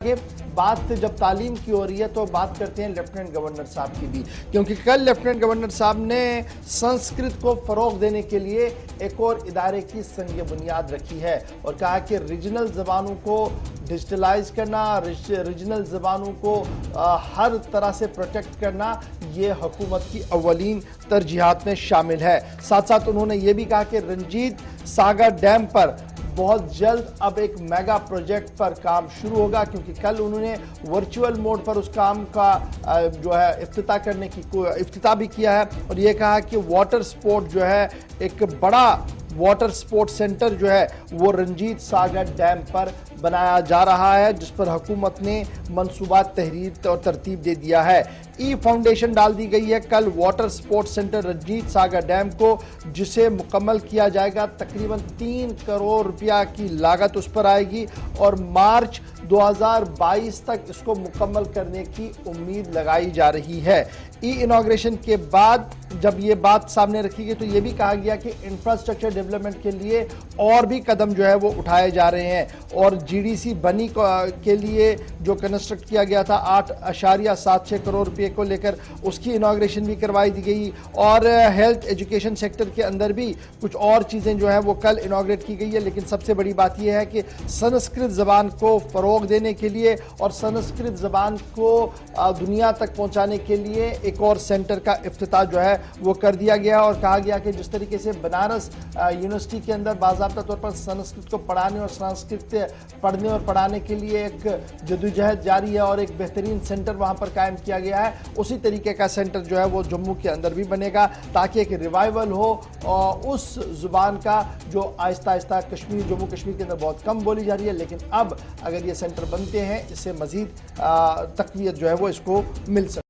कि बात जब तालीम की हो रही है तो बात करते हैं लेफ्टिनेंट गवर्नर साहब की भी, क्योंकि कल लेफ्टिनेंट गवर्नर साहब ने संस्कृत को फरोग देने के लिए एक और इदारे की संग बुनियाद रखी है और कहा कि रीजनल ज़बानों को डिजिटलाइज करना, रीजनल ज़बानों को हर तरह से प्रोटेक्ट करना, ये हुकूमत की अव्वलीन तरजीहात में शामिल है। साथ साथ उन्होंने ये भी कहा कि रंजीत सागर डैम पर बहुत जल्द अब एक मेगा प्रोजेक्ट पर काम शुरू होगा, क्योंकि कल उन्होंने वर्चुअल मोड पर उस काम का जो है इफ्तिताह भी किया है और ये कहा कि वाटर स्पोर्ट जो है एक बड़ा वाटर स्पोर्ट्स सेंटर जो है वो रंजीत सागर डैम पर बनाया जा रहा है, जिस पर हुकूमत ने मंसूबा तहरीर और तरतीब दे दिया है। ई फाउंडेशन डाल दी गई है कल water sports centre Ranjit Sagar dam को, जिसे मुकम्मल किया जाएगा। तकरीबन 3 करोड़ रुपया की लागत उस पर आएगी और मार्च 2022 तक इसको मुकम्मल करने की उम्मीद लगाई जा रही है। ई इनॉग्रेशन के बाद जब ये बात सामने रखी गई तो ये भी कहा गया कि इंफ्रास्ट्रक्चर डेवलपमेंट के लिए और भी कदम जो है वो उठाए जा रहे हैं और जीडीसी बनी के लिए जो कंस्ट्रक्ट किया गया था 8.76 करोड़ रुपए को लेकर, उसकी इनॉग्रेशन भी करवाई दी गई और हेल्थ एजुकेशन सेक्टर के अंदर भी कुछ और चीज़ें जो है वो कल इनॉग्रेट की गई है। लेकिन सबसे बड़ी बात यह है कि संस्कृत ज़बान को फ़रोग देने के लिए और संस्कृत ज़बान को दुनिया तक पहुँचाने के लिए एक और सेंटर का इफ्तिताह जो है वो कर दिया गया और कहा गया कि जिस तरीके से बनारस यूनिवर्सिटी के अंदर बाज़ाब्ता तौर पर संस्कृत को पढ़ाने और संस्कृत पढ़ने और पढ़ाने के लिए एक जदोजहद जारी है और एक बेहतरीन सेंटर वहाँ पर कायम किया गया है, उसी तरीके का सेंटर जो है वो जम्मू के अंदर भी बनेगा ताकि एक रिवाइवल हो और उस ज़ुबान का जो आहिस्ता आहिस्ता जम्मू कश्मीर के अंदर बहुत कम बोली जा रही है। लेकिन अब अगर ये सेंटर बनते हैं इससे मज़ीद तक़वियत जो है वो इसको मिल सकती है।